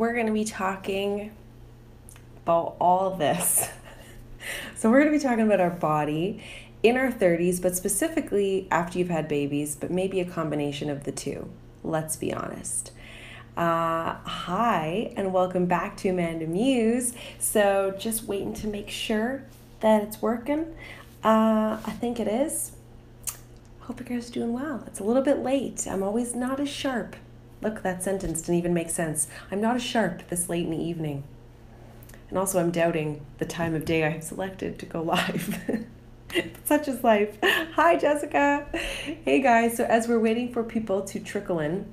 we're going to be talking about all this. So we're going to be talking about our body in our 30s, but specifically after you've had babies, but maybe a combination of the two. Let's be honest. Hi, and welcome back to AmandaMuse. So just waiting to make sure that it's working. I think it is. Hope you guys are doing well. It's a little bit late. I'm always not as sharp. Look, that sentence didn't even make sense. I'm not as sharp this late in the evening. And also I'm doubting the time of day I have selected to go live. Such is life. Hi, Jessica. Hey, guys. So as we're waiting for people to trickle in,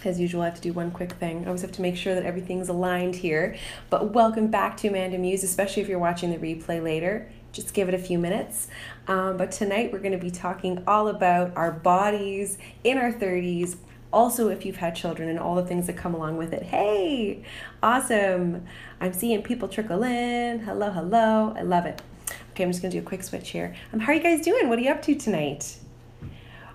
as usual, I have to do one quick thing. I always have to make sure that everything's aligned here. But welcome back to AmandaMuse, especially if you're watching the replay later. Just give it a few minutes. But tonight we're going to be talking all about our bodies in our 30s. Also, if you've had children and all the things that come along with it. Hey, awesome. I'm seeing people trickle in. Hello, hello. I love it. Okay, I'm just going to do a quick switch here. How are you guys doing? What are you up to tonight?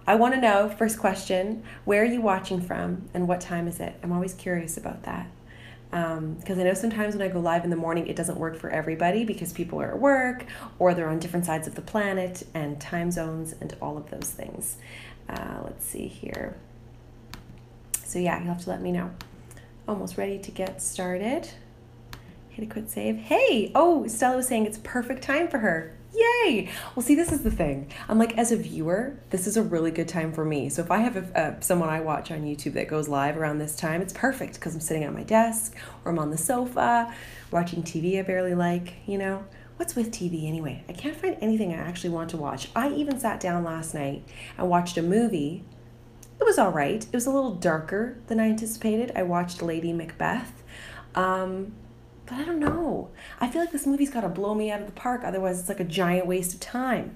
I want to know, first question, where are you watching from and what time is it? I'm always curious about that. Because I know sometimes when I go live in the morning, it doesn't work for everybody because people are at work or they're on different sides of the planet and time zones and all of those things. Let's see here. So yeah, you'll have to let me know. Almost ready to get started. Hit a quit save. Hey, oh, Stella was saying it's perfect time for her. Yay! Well, see, this is the thing. I'm like, as a viewer, this is a really good time for me. So if I have someone I watch on YouTube that goes live around this time, it's perfect because I'm sitting at my desk or I'm on the sofa watching TV I barely like, you know. What's with TV anyway? I can't find anything I actually want to watch. I even sat down last night and watched a movie. It was all right. It was a little darker than I anticipated. I watched Lady Macbeth. But I don't know. I feel like this movie's got to blow me out of the park. Otherwise, it's like a giant waste of time.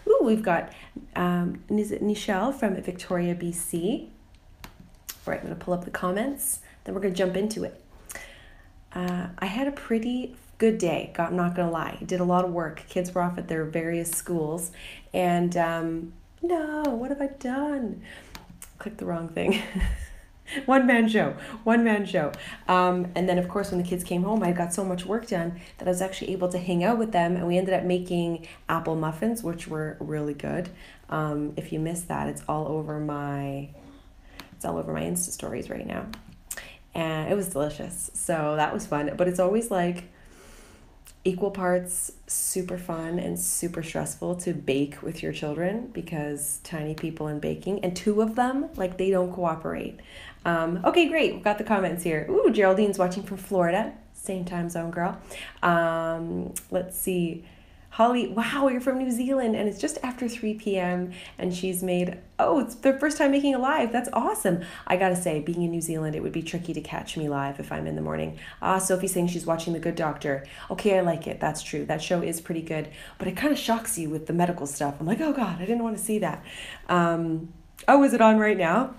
Ooh, we've got Nichelle from Victoria, BC. All right, I'm going to pull up the comments. Then we're going to jump into it. I had a pretty good day. I'm not going to lie. I did a lot of work. Kids were off at their various schools. And no, what have I done? Clicked the wrong thing. One man show. And then of course when the kids came home, I got so much work done that I was actually able to hang out with them, and we ended up making apple muffins, which were really good. If you missed that, it's all over my Insta stories right now. And it was delicious. So that was fun. But it's always like equal parts super fun and super stressful to bake with your children because tiny people and baking, and two of them, like, they don't cooperate. Okay, great. We've got the comments here. Ooh, Geraldine's watching from Florida. Same time zone, girl. Let's see. Holly, wow, you're from New Zealand, and it's just after 3 p.m. and she's made, it's their first time making a live. That's awesome. I gotta say, being in New Zealand, it would be tricky to catch me live if I'm in the morning. Sophie's saying she's watching The Good Doctor. Okay, I like it. That's true. That show is pretty good, but it kind of shocks you with the medical stuff. I'm like, oh God, I didn't want to see that. Is it on right now?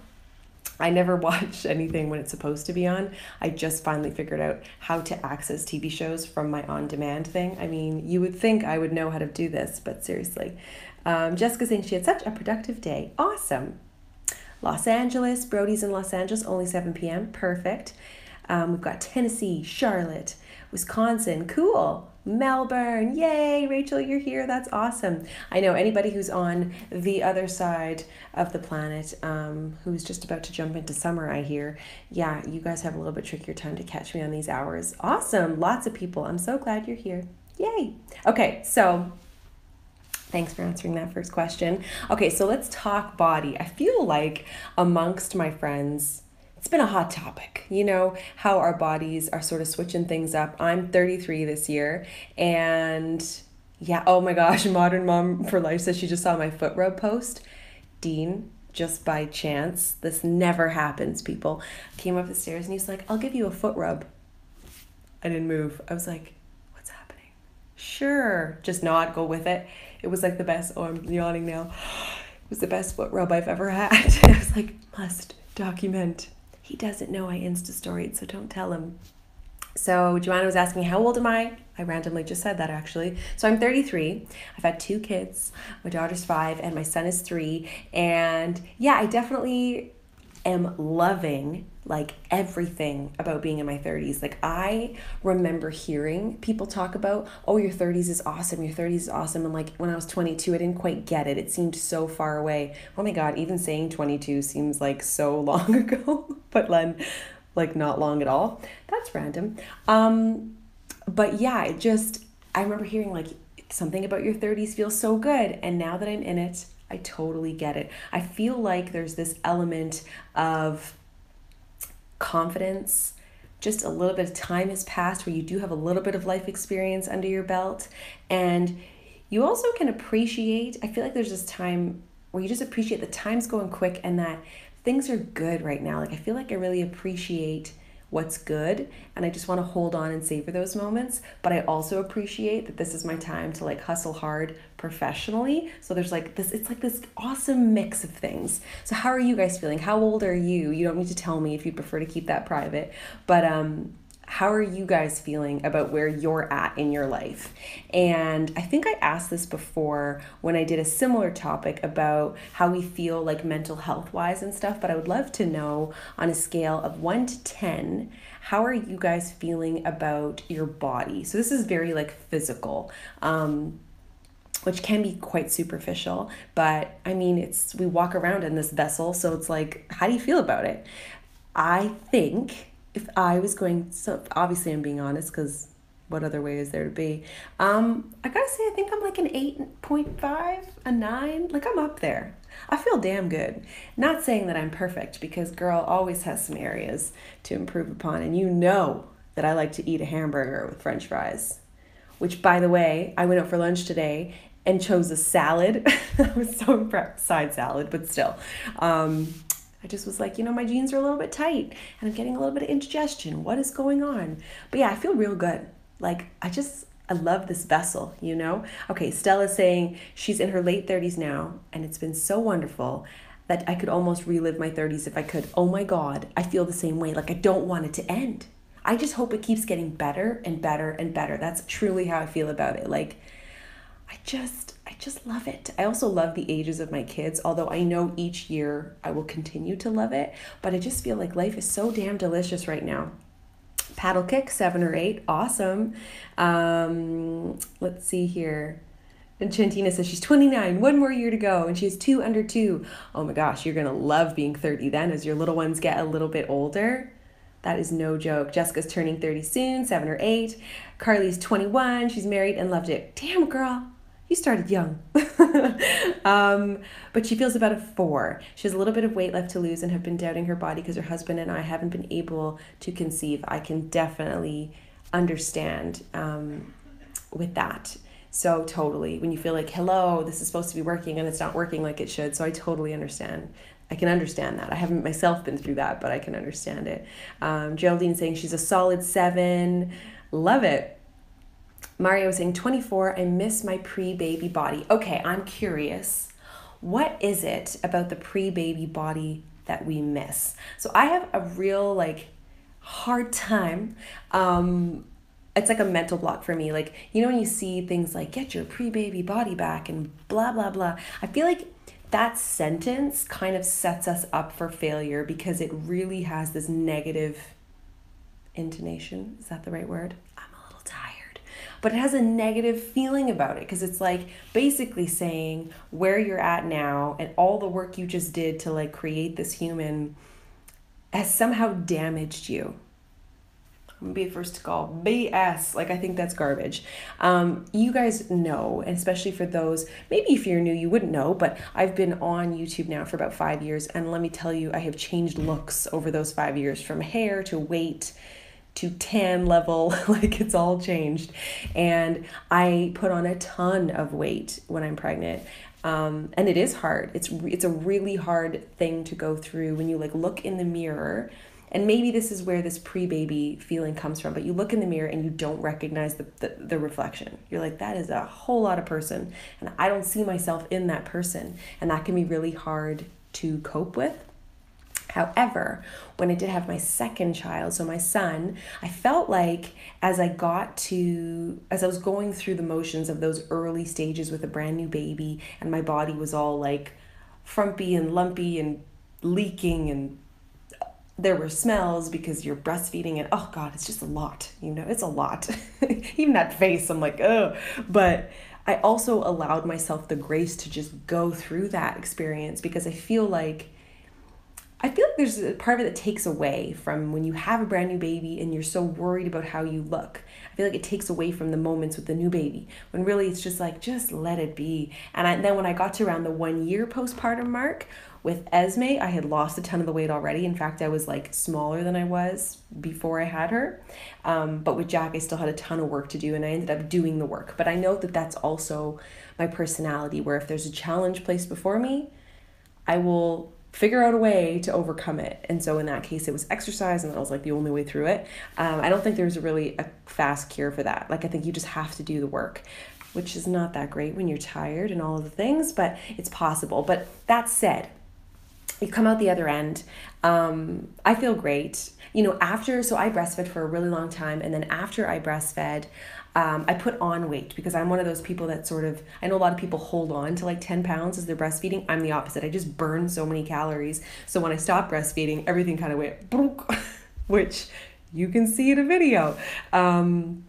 I never watch anything when it's supposed to be on. I just finally figured out how to access TV shows from my on-demand thing. I mean, you would think I would know how to do this, but seriously. Jessica saying she had such a productive day. Awesome. Los Angeles, Brody's in Los Angeles, only 7 p.m. Perfect. We've got Tennessee, Charlotte, Wisconsin. Cool. Melbourne. Yay, Rachel, you're here. That's awesome. I know anybody who's on the other side of the planet, who's just about to jump into summer, I hear. Yeah, you guys have a little bit trickier time to catch me on these hours. Awesome. Lots of people. I'm so glad you're here. Yay. Okay, so thanks for answering that first question. Okay, so let's talk body. I feel like amongst my friends, it's been a hot topic, you know, how our bodies are sort of switching things up. I'm 33 this year, and yeah, oh my gosh, Modern Mom for Life says she just saw my foot rub post. Dean, just by chance, this never happens, people, came up the stairs and he's like, I'll give you a foot rub. I didn't move. I was like, what's happening? Sure, just nod, go with it. It was like the best, I'm yawning now. It was the best foot rub I've ever had. I was like, must document. He doesn't know I Insta-storied, so don't tell him. So Joanna was asking, how old am I? I randomly just said that, actually. So I'm 33. I've had 2 kids. My daughter's 5 and my son is 3. And yeah, I definitely am loving like everything about being in my 30s. Like I remember hearing people talk about, oh, your 30s is awesome, your 30s is awesome. And like when I was 22, I didn't quite get it. It seemed so far away. Oh my God, even saying 22 seems like so long ago, but then like not long at all. That's random. But yeah, I remember hearing like something about your 30s feels so good. And now that I'm in it, I totally get it. I feel like there's this element of confidence, just a little bit of time has passed where you do have a little bit of life experience under your belt, and you also can appreciate, I feel like there's this time where you just appreciate the time's going quick and that things are good right now. Like I feel like I really appreciate what's good, and I just want to hold on and savor those moments, but I also appreciate that this is my time to like hustle hard professionally. So there's like this, it's like this awesome mix of things. So how are you guys feeling? How old are you? You don't need to tell me if you prefer to keep that private, but how are you guys feeling about where you're at in your life? And I think I asked this before when I did a similar topic about how we feel like mental health wise and stuff, but I would love to know on a scale of 1 to 10, how are you guys feeling about your body? So this is very like physical, which can be quite superficial, but I mean, we walk around in this vessel, so it's like, how do you feel about it? I think if I was going, so obviously I'm being honest because what other way is there to be? I gotta say, I think I'm like an 8.5, a 9, like I'm up there. I feel damn good. Not saying that I'm perfect because girl always has some areas to improve upon. And you know that I like to eat a hamburger with French fries, which by the way, I went out for lunch today and chose a salad. I was so impressed, side salad, but still. I just was like, my jeans are a little bit tight and I'm getting a little bit of indigestion. What is going on? But yeah, I feel real good. Like, I love this vessel, Okay, Stella's saying she's in her late 30s now, and it's been so wonderful that I could almost relive my 30s if I could. Oh my God, I feel the same way. Like, I don't want it to end. I just hope it keeps getting better and better and better. That's truly how I feel about it. Like, I just love it. I also love the ages of my kids, although I know each year I will continue to love it, but I just feel like life is so damn delicious right now. Paddle kick, 7 or 8, awesome. Let's see here. And Chantina says she's 29, 1 more year to go, and she has 2 under 2. Oh my gosh, you're gonna love being 30 then as your little ones get a little bit older. That is no joke. Jessica's turning 30 soon, 7 or 8. Carly's 21, she's married and loved it. Damn girl, you started young. But she feels about a 4. She has a little bit of weight left to lose and have been doubting her body because her husband and I haven't been able to conceive. I can definitely understand with that. So totally, when you feel like, hello, this is supposed to be working and it's not working like it should. So I totally understand. I can understand that. I haven't myself been through that, but I can understand it. Geraldine saying she's a solid 7. Love it. Mario was saying 24, I miss my pre-baby body. Okay, I'm curious. What is it about the pre-baby body that we miss? So I have a real hard time. It's like a mental block for me. Like, when you see things like get your pre-baby body back and blah, blah, blah. I feel like that sentence kind of sets us up for failure because it really has this negative intonation. Is that the right word? But it has a negative feeling about it because it's like basically saying where you're at now and all the work you just did to create this human has somehow damaged you. I'm gonna be the first to call BS. I think that's garbage. You guys know, and especially for those, maybe if you're new, you wouldn't know, but I've been on YouTube now for about 5 years, and let me tell you, I have changed looks over those 5 years, from hair to weight to tan level. It's all changed. And I put on a ton of weight when I'm pregnant. And it is hard. It's a really hard thing to go through when you look in the mirror. And maybe this is where this pre-baby feeling comes from, but you look in the mirror and you don't recognize the reflection. You're like, that is a whole lot of person. And I don't see myself in that person. And that can be really hard to cope with. However, when I did have my second child, so my son, I felt like as I was going through the motions of those early stages with a brand new baby, and my body was all frumpy and lumpy and leaking and there were smells because you're breastfeeding and oh God, it's just a lot, it's a lot. Even that face, I'm like, oh, but I also allowed myself the grace to just go through that experience because I feel like there's a part of it that takes away from when you have a brand new baby and you're so worried about how you look. I feel like it takes away from the moments with the new baby when really it's just like, just let it be. And then when I got to around the 1 year postpartum mark with Esme, I had lost a ton of the weight already. In fact, I was like smaller than I was before I had her. But with Jack, I still had a ton of work to do and I ended up doing the work. But I know that that's also my personality where if there's a challenge placed before me, I will figure out a way to overcome it. And so in that case, it was exercise, and that was like the only way through it. I don't think there's really a fast cure for that. Like, I think you just have to do the work, which is not that great when you're tired and all of the things, but it's possible. But that said, you come out the other end. I feel great. So I breastfed for a really long time. And then after I breastfed, I put on weight because I'm one of those people that I know a lot of people hold on to like 10 pounds as they're breastfeeding. I'm the opposite. I just burn so many calories. So when I stopped breastfeeding, everything kind of went, which you can see in a video. I'm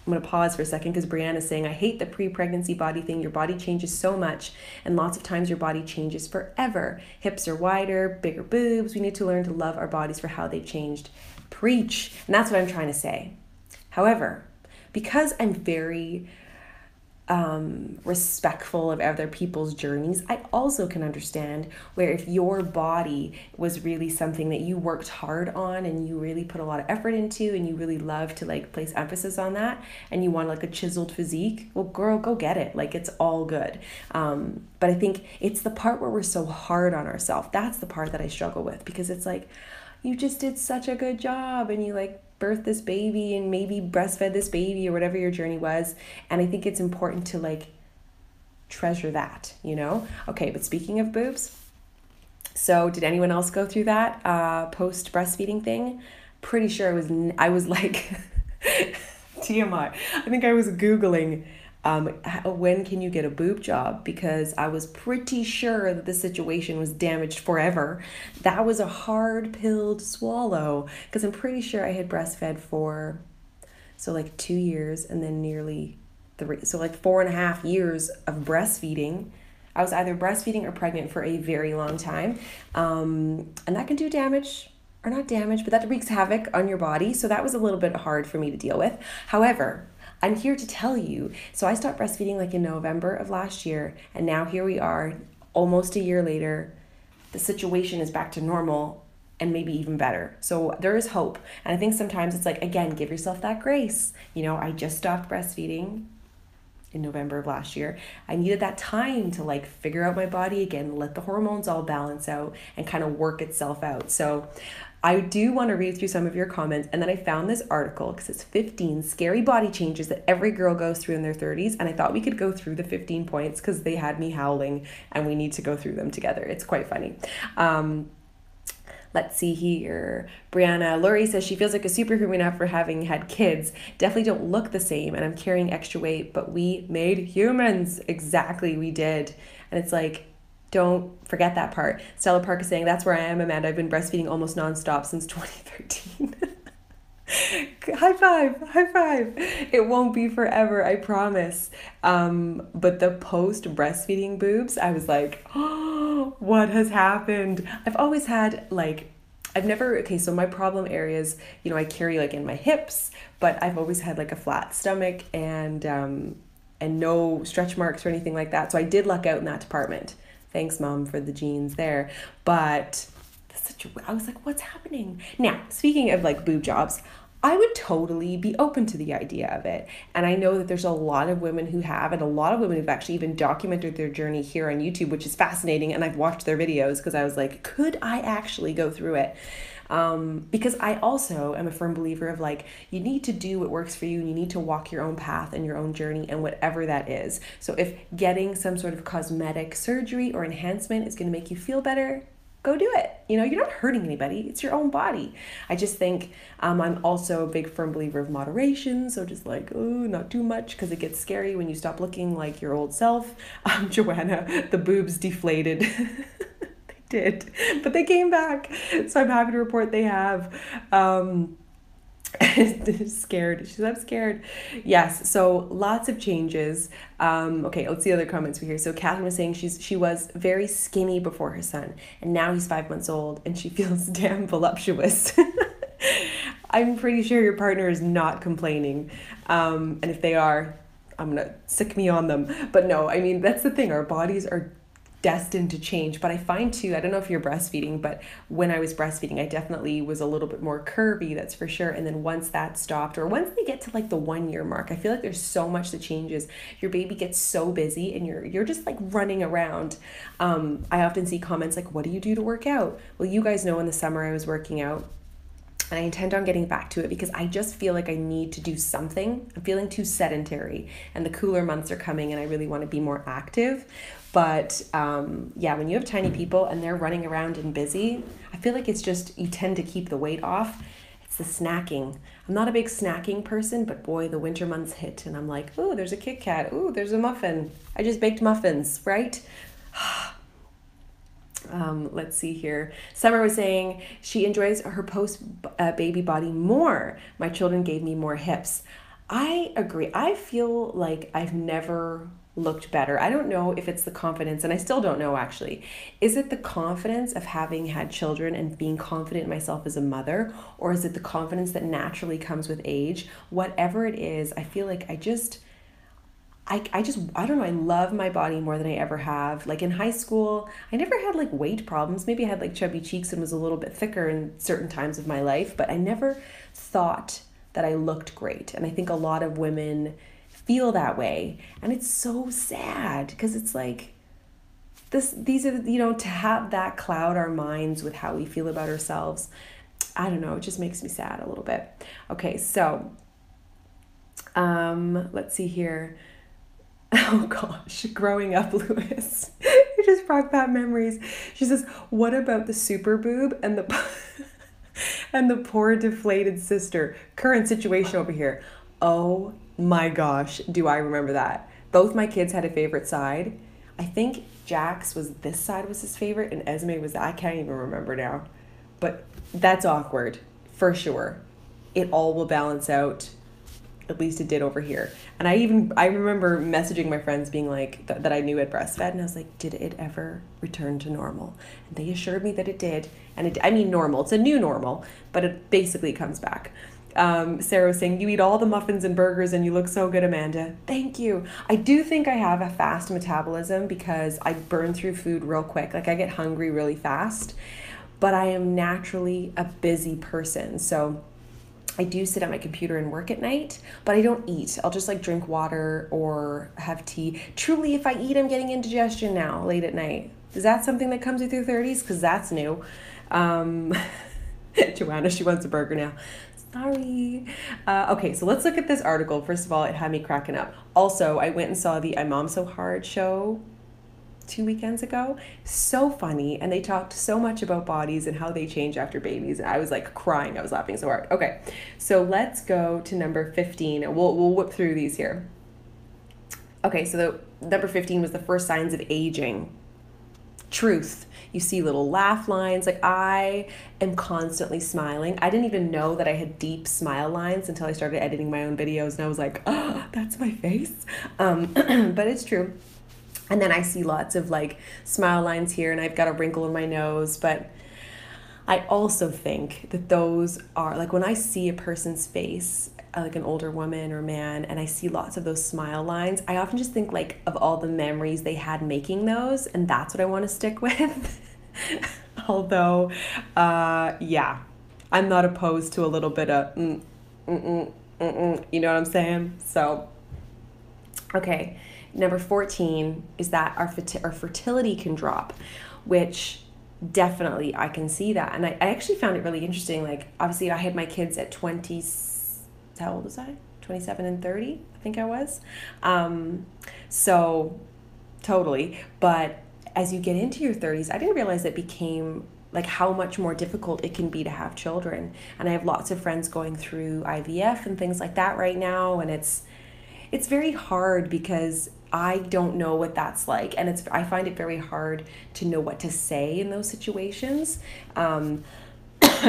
going to pause for a second because Brianna's saying, I hate the pre-pregnancy body thing. Your body changes so much, and lots of times your body changes forever. Hips are wider, bigger boobs. We need to learn to love our bodies for how they've changed. Preach. And that's what I'm trying to say. However, because I'm very respectful of other people's journeys, I also can understand where if your body was really something that you worked hard on and you really put a lot of effort into and you really love to like place emphasis on that and you want like a chiseled physique, well girl, go get it. Like, it's all good. But I think it's the part where we're so hard on ourselves. That's the part that I struggle with, because it's like, you just did such a good job and you like birthed this baby and maybe breastfed this baby or whatever your journey was. And I think it's important to like treasure that, Okay, but speaking of boobs, so did anyone else go through that post breastfeeding thing? Pretty sure I was like TMI. I think I was Googling when can you get a boob job, because I was pretty sure that the situation was damaged forever. That was a hard pill to swallow, because I'm pretty sure I had breastfed for like 2 years and then nearly 3, so like 4.5 years of breastfeeding. I was either breastfeeding or pregnant for a very long time, and that can do damage, or not damage, but that wreaks havoc on your body. So that was a little bit hard for me to deal with. However, I'm here to tell you, so I stopped breastfeeding like in November of last year, and now here we are, almost a year later. The situation is back to normal and maybe even better. So there is hope. And I think sometimes it's like, again, give yourself that grace. I just stopped breastfeeding in November of last year. I needed that time to like figure out my body again, let the hormones all balance out and kind of work itself out. So I do want to read through some of your comments, and then I found this article because it's 15 scary body changes that every girl goes through in their 30s, and I thought we could go through the 15 points because they had me howling, and we need to go through them together. It's quite funny. Let's see here. Brianna, Lori says she feels like a superhuman after having had kids. Definitely don't look the same, and I'm carrying extra weight, but we made humans. Exactly, we did. And it's like, don't forget that part. Stella Park is saying, that's where I am, Amanda. I've been breastfeeding almost nonstop since 2013. High five. It won't be forever, I promise. But the post breastfeeding boobs, I was like, oh, what has happened? I've always had so my problem areas, I carry like in my hips, but I've always had like a flat stomach and no stretch marks or anything like that. So I did luck out in that department. Thanks, Mom, for the genes there. But I was like, what's happening? Now, speaking of like boob jobs, I would totally be open to the idea of it. And I know that there's a lot of women who have, and a lot of women who've actually even documented their journey here on YouTube, which is fascinating. And I've watched their videos because I was like, could I actually go through it? Because I also am a firm believer of like, you need to do what works for you, and you need to walk your own path and your own journey and whatever that is. So if getting some sort of cosmetic surgery or enhancement is going to make you feel better, go do it. You're not hurting anybody. It's your own body. I just think I'm also a big firm believer of moderation. So just like, oh, not too much, because it gets scary when you stop looking like your old self. Joanna, the boobs deflated. They did, but they came back. So I'm happy to report they have. Scared. She said, I'm scared. Yes, so lots of changes. Okay, let's see other comments we hear. So Catherine was saying she was very skinny before her son, and now he's 5 months old, and she feels damn voluptuous. I'm pretty sure your partner is not complaining. And if they are, I'm gonna sick me on them. But no, I mean, that's the thing. Our bodies are destined to change. But I find too, I don't know if you're breastfeeding, but when I was breastfeeding, I definitely was a little bit more curvy, that's for sure. And then once that stopped, or once they get to like the 1 year mark, I feel like there's so much that changes. Your baby gets so busy and you're just like running around. I often see comments like, what do you do to work out? Well, you guys know in the summer I was working out. And I intend on getting back to it because I just feel like I need to do something. I'm feeling too sedentary, and the cooler months are coming and I really want to be more active. But yeah, when you have tiny people and they're running around and busy, I feel like it's just, you tend to keep the weight off. It's the snacking. I'm not a big snacking person, but boy, the winter months hit and I'm like, ooh, there's a Kit Kat. Ooh, there's a muffin. I just baked muffins, right? Let's see here. Summer was saying she enjoys her post-baby body more. My children gave me more hips. I agree. I feel like I've never looked better. I don't know if it's the confidence, and I still don't know actually. Is it the confidence of having had children and being confident in myself as a mother, or is it the confidence that naturally comes with age? Whatever it is, I feel like I don't know, I love my body more than I ever have. Like in high school, I never had like weight problems. Maybe I had like chubby cheeks and was a little bit thicker in certain times of my life, but I never thought that I looked great. And I think a lot of women feel that way. And it's so sad because it's like these are, you know, to have that cloud our minds with how we feel about ourselves. I don't know, it just makes me sad a little bit. Okay, so let's see here. Oh gosh, growing up, Lewis. You just brought back memories. She says, what about the super boob and the and the poor deflated sister? Current situation over here. Oh my gosh, do I remember that. Both my kids had a favorite side. I think Jax was, this side was his favorite, and Esme was, I can't even remember now. But that's awkward, for sure. It all will balance out. At least it did over here. And I remember messaging my friends being like, that I knew had breastfed, and I was like, did it ever return to normal? And they assured me that it did. And I mean normal, it's a new normal, but it basically comes back. Sarah was saying, you eat all the muffins and burgers and you look so good, Amanda. Thank you. I do think I have a fast metabolism because I burn through food real quick. Like I get hungry really fast, but I am naturally a busy person. So I do sit at my computer and work at night, but I don't eat. I'll just like drink water or have tea. Truly, if I eat, I'm getting indigestion now late at night. Is that something that comes with your 30s? Because that's new. Joanna, she wants a burger now. Sorry. Okay, so let's look at this article. First of all, it had me cracking up. Also, I went and saw the I Mom So Hard show 2 weekends ago. So funny, and they talked so much about bodies and how they change after babies, and I was like crying. I was laughing so hard. Okay, so let's go to number 15, and we'll whip through these here. Okay, so the number 15 was the first signs of aging. Truth. You see little laugh lines. Like I am constantly smiling. I didn't even know that I had deep smile lines until I started editing my own videos, and I was like, oh, that's my face. But it's true. And then I see lots of like smile lines here, and I've got a wrinkle in my nose. But I also think that those are like when I see a person's face, like an older woman or man, and I see lots of those smile lines, I often just think like of all the memories they had making those, and that's what I want to stick with. Although, yeah, I'm not opposed to a little bit of you know what I'm saying? So, okay. Number 14 is that our fertility can drop, which definitely I can see that. And I actually found it really interesting. Like, obviously, I had my kids at 20, how old was I? 27 and 30, I think I was. So, totally. But as you get into your 30s, I didn't realize it became like how much more difficult it can be to have children. And I have lots of friends going through IVF and things like that right now. And it's very hard because I don't know what that's like, and I find it very hard to know what to say in those situations,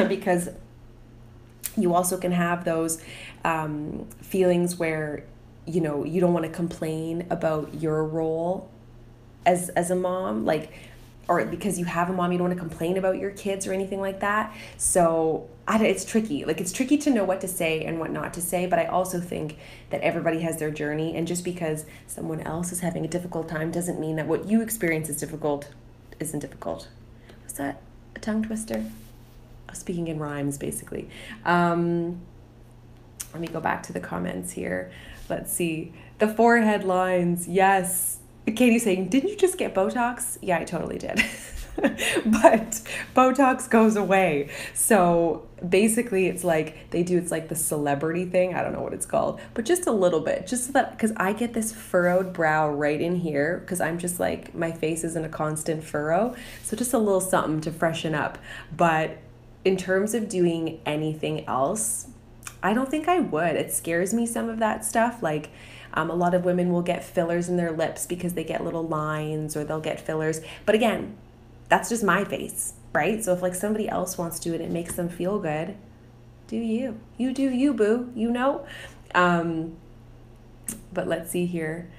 because you also can have those feelings where, you know, you don't want to complain about your role as a mom, like, or because you have a mom, you don't want to complain about your kids or anything like that. So it's tricky. Like, it's tricky to know what to say and what not to say. But I also think that everybody has their journey. And just because someone else is having a difficult time doesn't mean that what you experience is difficult isn't difficult. Was that a tongue twister? Speaking in rhymes, basically. Let me go back to the comments here. Let's see. The forehead lines. Yes. Katie's saying, didn't you just get Botox? Yeah, I totally did. But Botox goes away. So basically it's like it's like the celebrity thing. I don't know what it's called, but just a little bit, just so that, because I get this furrowed brow right in here because I'm just like, my face is in a constant furrow. So just a little something to freshen up. But in terms of doing anything else, I don't think I would. It scares me, some of that stuff. Like, a lot of women will get fillers in their lips because they get little lines, or they'll get fillers. But again, that's just my face, right? So if like somebody else wants to do it, it makes them feel good. Do you? You do you, boo. You know? But let's see here.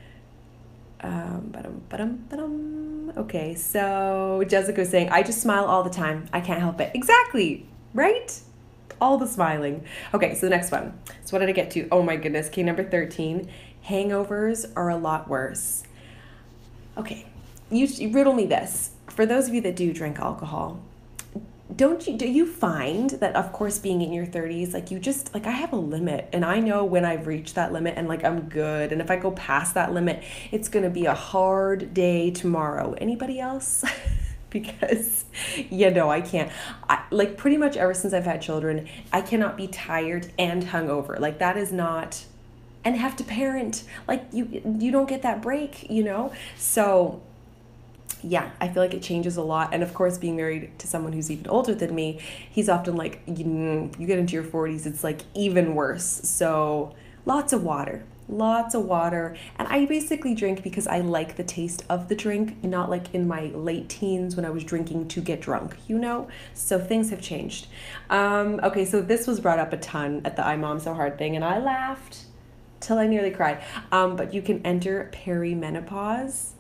Okay, so Jessica was saying, I just smile all the time. I can't help it. Exactly, right? All the smiling. Okay, so the next one. So what did I get to? Oh my goodness. Okay, number 13. Hangovers are a lot worse. Okay, you riddle me this. For those of you that do drink alcohol, do you find that, of course, being in your 30s, like, you just, like, I have a limit, and I know when I've reached that limit, and like, I'm good, and if I go past that limit, it's gonna be a hard day tomorrow. Anybody else? Because, you know, I can't. Like, pretty much ever since I've had children, I cannot be tired and hungover. Like, that is not, and have to parent. Like, you don't get that break, you know? So yeah, I feel like it changes a lot. And of course, being married to someone who's even older than me, he's often like, you get into your 40s, it's like even worse. So lots of water. And I basically drink because I like the taste of the drink, not like in my late teens when I was drinking to get drunk, you know? So things have changed. Okay, so this was brought up a ton at the I Mom So Hard thing, and I laughed till I nearly cried. But you can enter perimenopause.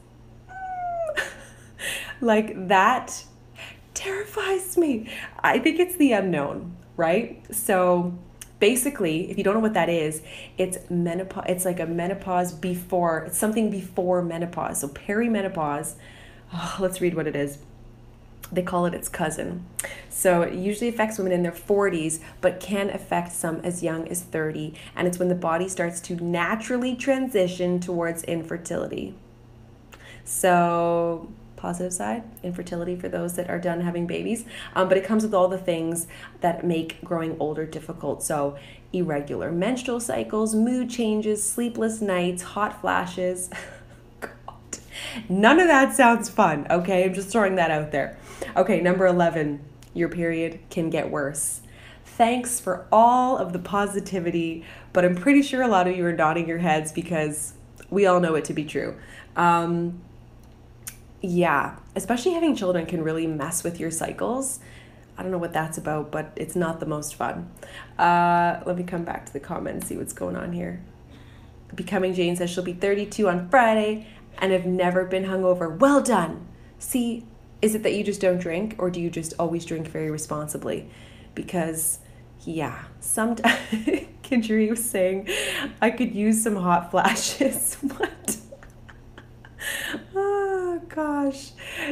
Like, that terrifies me. I think it's the unknown, right? So basically, if you don't know what that is, it's menopause. It's like a menopause before, it's something before menopause. So perimenopause, let's read what it is. They call it its cousin. So it usually affects women in their 40s, but can affect some as young as 30. And it's when the body starts to naturally transition towards infertility. So positive side, infertility for those that are done having babies. But it comes with all the things that make growing older difficult. So irregular menstrual cycles, mood changes, sleepless nights, hot flashes. God, none of that sounds fun, okay? I'm just throwing that out there. Okay, number 11, your period can get worse. Thanks for all of the positivity, but I'm pretty sure a lot of you are nodding your heads because we all know it to be true. Yeah, especially having children can really mess with your cycles. I don't know what that's about, but it's not the most fun. Let me come back to the comments, see what's going on here. Becoming Jane says she'll be 32 on Friday and have never been hungover. Well done. See, is it that you just don't drink, or do you just always drink very responsibly? Because, yeah, sometimes, Kendra was saying, I could use some hot flashes. What? Oh, gosh.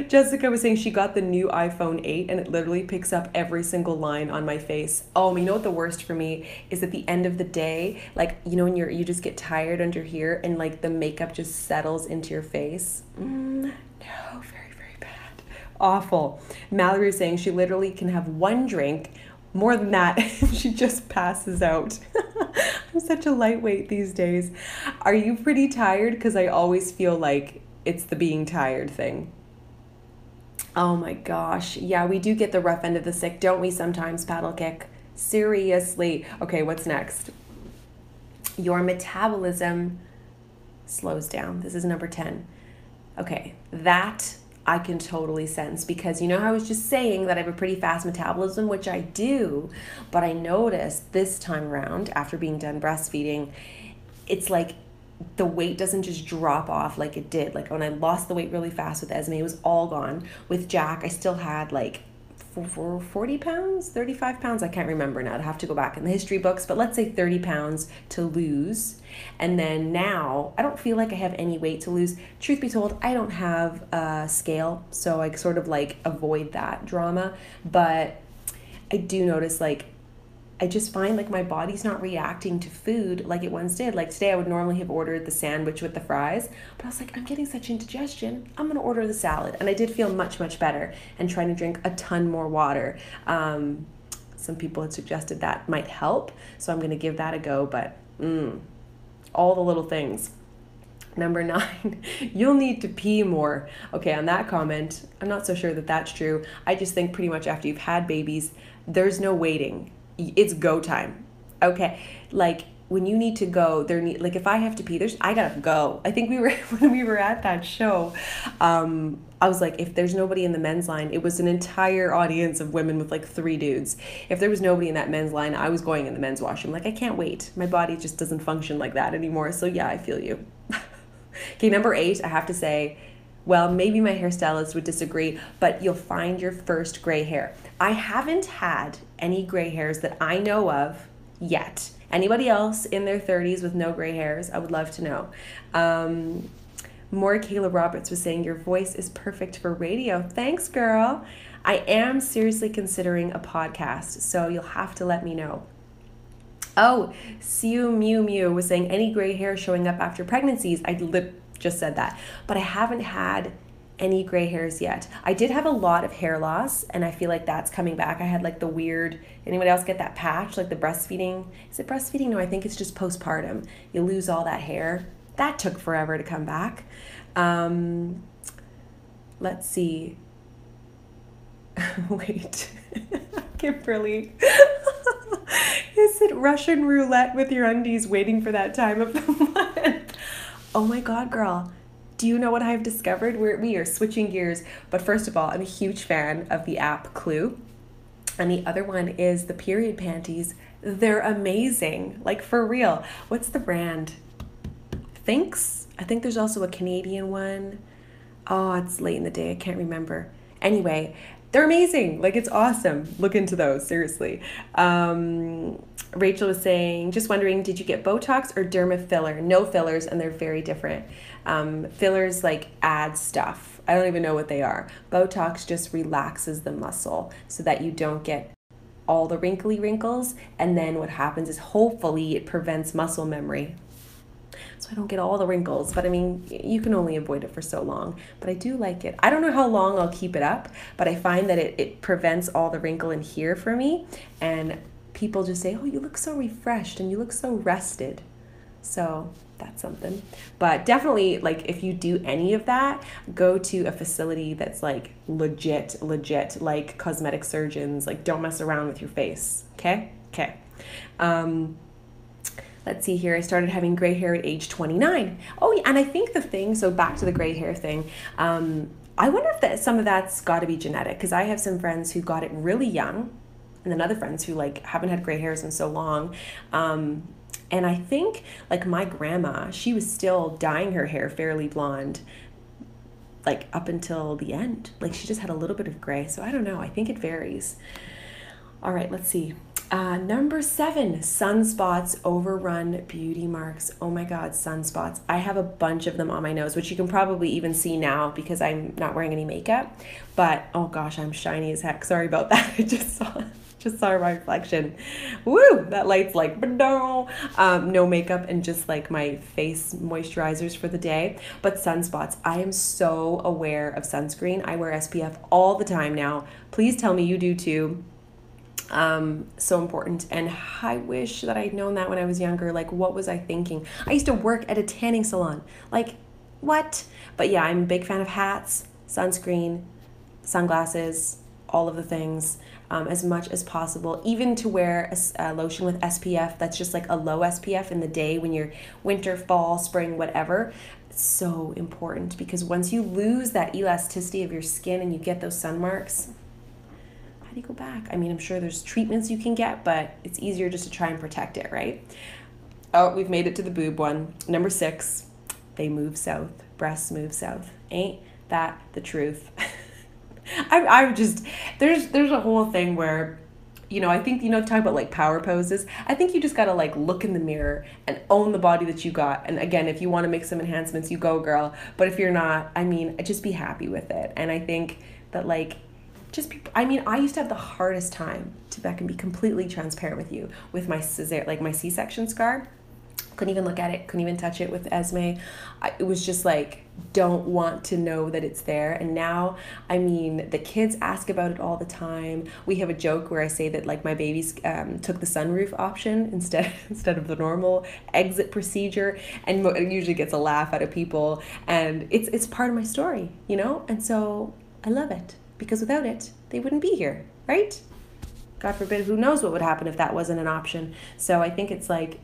Jessica was saying she got the new iPhone 8 and it literally picks up every single line on my face. Oh, you know what the worst for me is? At the end of the day, like, you know, when you just get tired under here and like the makeup just settles into your face. No, very, very bad. Awful. Mallory was saying she literally can have one drink. More than that, she just passes out. I'm such a lightweight these days. Are you pretty tired? Because I always feel like it's the being tired thing. Oh my gosh. Yeah, we do get the rough end of the stick, don't we, sometimes, Paddle Kick? Seriously. Okay, what's next? Your metabolism slows down. This is number 10. Okay, that I can totally sense, because you know how I was just saying that I have a pretty fast metabolism, which I do, but I noticed this time around after being done breastfeeding, it's like the weight doesn't just drop off like it did. Like when I lost the weight really fast with Esme, it was all gone. With Jack, I still had like 40 pounds, 35 pounds. I can't remember now. I'd have to go back in the history books, but let's say 30 pounds to lose. And then now I don't feel like I have any weight to lose. Truth be told, I don't have a scale, so I sort of like avoid that drama. But I do notice, like, I just find like my body's not reacting to food like it once did. Like today I would normally have ordered the sandwich with the fries, but I was like, I'm getting such indigestion, I'm gonna order the salad. And I did feel much, much better, and trying to drink a ton more water. Some people had suggested that might help, so I'm gonna give that a go, but all the little things. Number 9, you'll need to pee more. Okay, on that comment, I'm not so sure that that's true. I just think pretty much after you've had babies, there's no waiting. It's go time. Okay, like when you need to go, like if I have to pee, I gotta go. I think when we were at that show, I was like, if there's nobody in the men's line, it was an entire audience of women with like 3 dudes. If there was nobody in that men's line, I was going in the men's washroom. Like I can't wait. My body just doesn't function like that anymore. So yeah, I feel you. Okay, number 8, I have to say, well, maybe my hairstylist would disagree, but you'll find your first gray hair. I haven't had any gray hairs that I know of yet. Anybody else in their 30s with no gray hairs? I would love to know. More Kayla Roberts was saying, your voice is perfect for radio. Thanks, girl. I am seriously considering a podcast, so you'll have to let me know. Oh, Siu Mew Mew was saying, any gray hair showing up after pregnancies? I just said that, but I haven't had any gray hairs yet. I did have a lot of hair loss, and I feel like that's coming back. I had like the weird, anybody else get that patch, like the breastfeeding? Is it breastfeeding? No, I think it's just postpartum. You lose all that hair. That took forever to come back. Let's see. Wait, Kimberly. Is it Russian roulette with your undies waiting for that time of the month? Oh my God, girl. Do you know what I've discovered? We are switching gears. But first of all, I'm a huge fan of the app Clue. And the other one is the period panties. They're amazing. Like for real. What's the brand? Thinks? I think there's also a Canadian one. Oh, it's late in the day. I can't remember. Anyway, they're amazing. Like it's awesome. Look into those, seriously. Rachel was saying, just wondering, did you get Botox or derma filler? No fillers, and they're very different. Fillers like add stuff. I don't even know what they are. Botox just relaxes the muscle so that you don't get all the wrinkly wrinkles. And then what happens is hopefully it prevents muscle memory. So I don't get all the wrinkles, but I mean, you can only avoid it for so long, but I do like it. I don't know how long I'll keep it up, but I find that it prevents all the wrinkle in here for me. And people just say, oh, you look so refreshed and you look so rested. So that's something. But definitely, like, if you do any of that, go to a facility that's like legit, like cosmetic surgeons. Like, don't mess around with your face. Okay. Let's see here. I started having gray hair at age 29. Oh, yeah, and I think the thing, so back to the gray hair thing, I wonder if some of that's got to be genetic, because I have some friends who got it really young, and then other friends who like haven't had gray hairs in so long. And I think like my grandma, she was still dyeing her hair fairly blonde, like up until the end. Like she just had a little bit of gray. So I don't know. I think it varies. All right, let's see. Number 7, sunspots overrun beauty marks. Oh my God, sunspots. I have a bunch of them on my nose, which you can probably even see now because I'm not wearing any makeup. But oh gosh, I'm shiny as heck. Sorry about that. I just saw my reflection. Woo! That light's like, no makeup and just like my face moisturizers for the day. But sunspots, I am so aware of sunscreen. I wear SPF all the time now. Please tell me you do too. So important. And I wish that I'd known that when I was younger. Like, what was I thinking? I used to work at a tanning salon. Like, what? But yeah, I'm a big fan of hats, sunscreen, sunglasses, all of the things as much as possible, even to wear a lotion with SPF that's just like a low SPF in the day when you're winter, fall, spring, whatever. It's so important, because once you lose that elasticity of your skin and you get those sun marks, how do you go back? I mean, I'm sure there's treatments you can get, but it's easier just to try and protect it, right? Oh, we've made it to the boob one. Number 6, they move south. Breasts move south. Ain't that the truth? I'm just, there's a whole thing where, I think, talk about like power poses. I think you just got to like look in the mirror and own the body that you got. And again, if you want to make some enhancements, you go, girl. But if you're not, I mean, just be happy with it. And I think that like, I used to have the hardest time, I can be completely transparent with you, with my my C-section scar. Couldn't even look at it, couldn't even touch it with Esme. It was just like, don't want to know that it's there. And now, I mean, the kids ask about it all the time. We have a joke where I say that like my babies took the sunroof option instead of the normal exit procedure, and it usually gets a laugh out of people. And it's part of my story, And so I love it, because without it, they wouldn't be here, right? God forbid, who knows what would happen if that wasn't an option. So I think it's like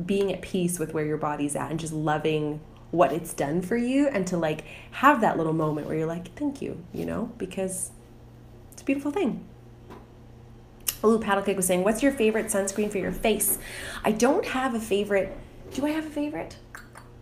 being at peace with where your body's at and just loving what it's done for you, and to like have that little moment where you're like, thank you, because it's a beautiful thing. Ooh, Paddlecake was saying, what's your favorite sunscreen for your face? I don't have a favorite. Do I have a favorite?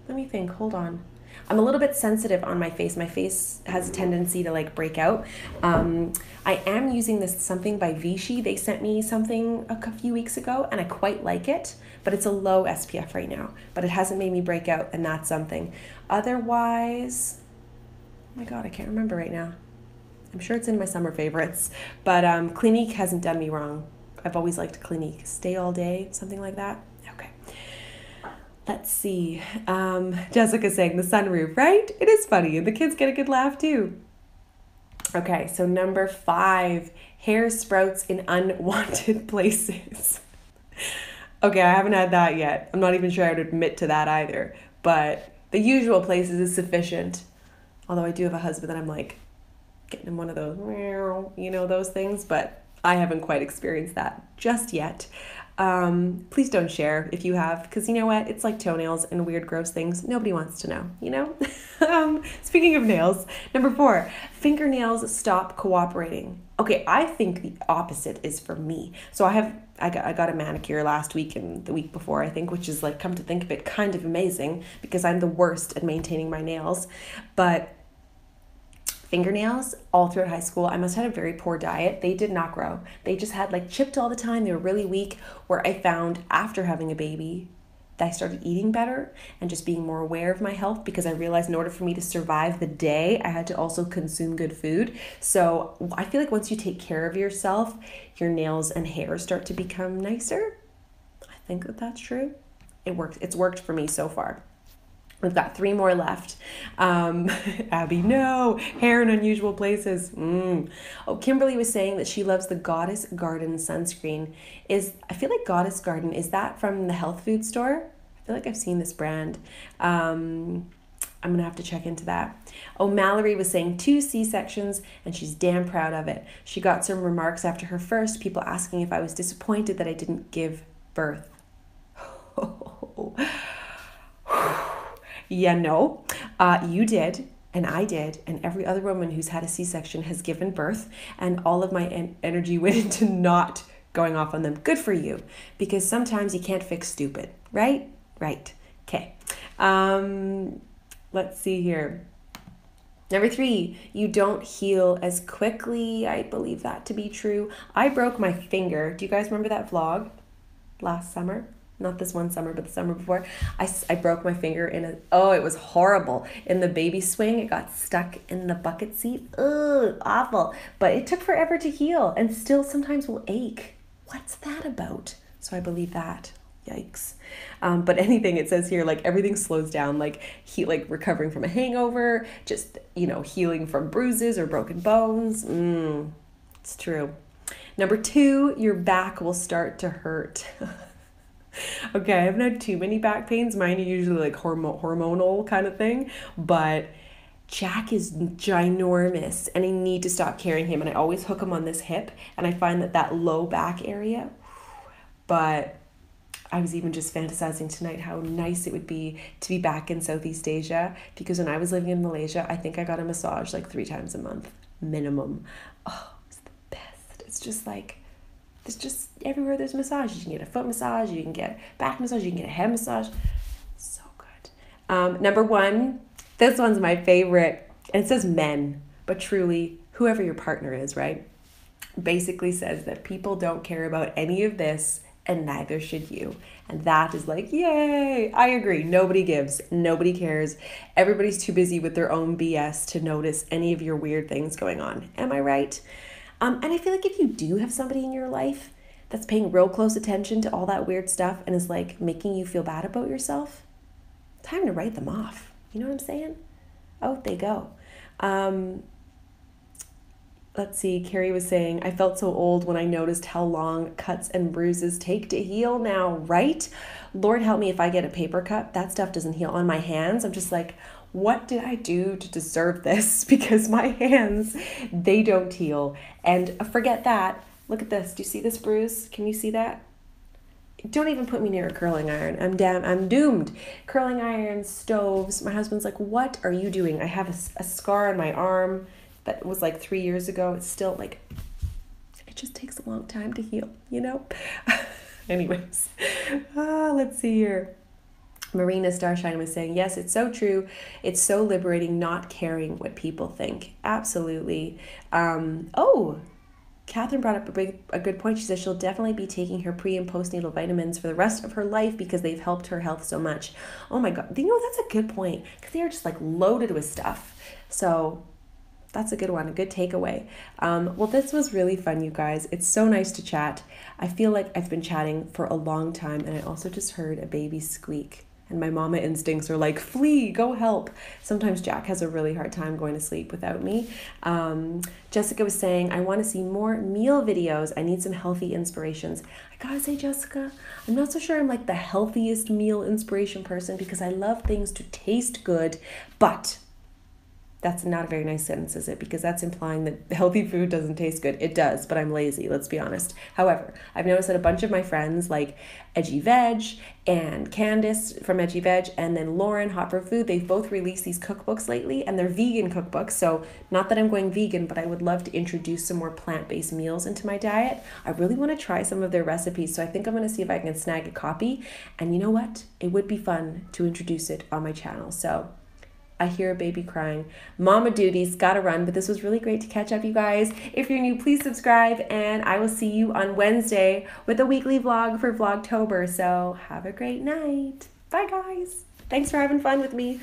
Let me think, hold on. I'm a little bit sensitive on my face. My face has a tendency to like break out. I am using this something by Vichy. They sent me something a few weeks ago and I quite like it, but it's a low SPF right now, but it hasn't made me break out, and that's something. Otherwise, oh my God, I can't remember right now. I'm sure it's in my summer favorites, but Clinique hasn't done me wrong. I've always liked Clinique. Stay All Day, something like that. Okay. Let's see. Jessica saying the sunroof, right? It is funny, and the kids get a good laugh too. Okay, so number 5, hair sprouts in unwanted places. Okay, I haven't had that yet. I'm not even sure I would admit to that either, but the usual places is sufficient. Although I do have a husband that I'm like getting him one of those, those things, but I haven't quite experienced that just yet. Please don't share if you have, because you know what? It's like toenails and weird, gross things. Nobody wants to know, Speaking of nails, number 4, fingernails stop cooperating. Okay, I think the opposite is for me. So I got a manicure last week and the week before, I think, which is like, come to think of it, kind of amazing, because I'm the worst at maintaining my nails. But fingernails all throughout high school, I must have had a very poor diet. They did not grow. They just had like chipped all the time. They were really weak, where I found after having a baby that I started eating better and just being more aware of my health, because I realized in order for me to survive the day, I had to also consume good food. So I feel like once you take care of yourself, your nails and hair start to become nicer. I think that that's true. It works. It's worked for me so far. We've got 3 more left. Abby, no, hair in unusual places. Oh, Kimberly was saying that she loves the Goddess Garden sunscreen. I feel like Goddess Garden, is that from the health food store? I feel like I've seen this brand. I'm going to have to check into that. Oh, Mallory was saying 2 C-sections and she's damn proud of it. She got some remarks after her first, people asking if I was disappointed that I didn't give birth. Yeah, no, you did, and I did, and every other woman who's had a C-section has given birth, and all of my energy went into not going off on them. Good for you, because sometimes you can't fix stupid, right? Right. Okay. Let's see here. Number 3, you don't heal as quickly. I believe that to be true. I broke my finger. Do you guys remember that vlog last summer? Not this one summer, but the summer before. I broke my finger it was horrible. In the baby swing, it got stuck in the bucket seat. Ugh, awful. But it took forever to heal, and still sometimes will ache. What's that about? So I believe that. Yikes. But anything, it says here, like everything slows down, like recovering from a hangover, just, healing from bruises or broken bones. It's true. Number 2, your back will start to hurt. Okay, I haven't had too many back pains. Mine are usually like hormonal kind of thing, but Jack is ginormous and I need to stop carrying him, and I always hook him on this hip, and I find that low back area. But I was even just fantasizing tonight how nice it would be to be back in Southeast Asia, because when I was living in Malaysia, I think I got a massage like 3 times a month minimum. Oh, it's the best. It's just like, there's just everywhere there's massages. You can get a foot massage, you can get a back massage, you can get a head massage. So good. Number 1, this one's my favorite. And it says men, but truly, whoever your partner is, right? Basically says that people don't care about any of this, and neither should you. And that is like, yay! I agree. Nobody gives. Nobody cares. Everybody's too busy with their own BS to notice any of your weird things going on. Am I right? And I feel like if you do have somebody in your life that's paying real close attention to all that weird stuff and is like making you feel bad about yourself, time to write them off. You know what I'm saying? Out they go. Let's see, Carrie was saying, I felt so old when I noticed how long cuts and bruises take to heal now, right? Lord help me if I get a paper cut, that stuff doesn't heal. On my hands, I'm just like, what did I do to deserve this? Because my hands, they don't heal. And forget that. Look at this. Do you see this bruise? Can you see that? Don't even put me near a curling iron. I'm doomed. Curling irons, stoves. My husband's like, what are you doing? I have a scar on my arm that was like 3 years ago. It's still like, it just takes a long time to heal, you know? Anyways, let's see here. Marina Starshine was saying, yes, it's so true. It's so liberating not caring what people think. Absolutely. Catherine brought up a good point. She says she'll definitely be taking her pre- and postnatal vitamins for the rest of her life because they've helped her health so much. Oh my God. You know, that's a good point, because they are just like loaded with stuff. So that's a good one, a good takeaway. Well, this was really fun, you guys. It's so nice to chat. I feel like I've been chatting for a long time, and I also just heard a baby squeak. And my mama instincts are like, flee, go help. Sometimes Jack has a really hard time going to sleep without me. Jessica was saying, I want to see more meal videos. I need some healthy inspirations. I gotta say, Jessica, I'm not so sure I'm like the healthiest meal inspiration person, because I love things to taste good, but that's not a very nice sentence, is it? Because that's implying that healthy food doesn't taste good. It does, but I'm lazy, let's be honest. However, I've noticed that a bunch of my friends like Edgy Veg and Candice from Edgy Veg, and then Lauren, Hot for Food, they've both released these cookbooks lately, and they're vegan cookbooks. So not that I'm going vegan, but I would love to introduce some more plant-based meals into my diet. I really want to try some of their recipes, so I think I'm going to see if I can snag a copy. And you know what? It would be fun to introduce it on my channel. So I hear a baby crying. Mama duties, gotta run, but this was really great to catch up, you guys. If you're new, please subscribe, and I will see you on Wednesday with a weekly vlog for Vlogtober. So have a great night. Bye, guys. Thanks for having fun with me.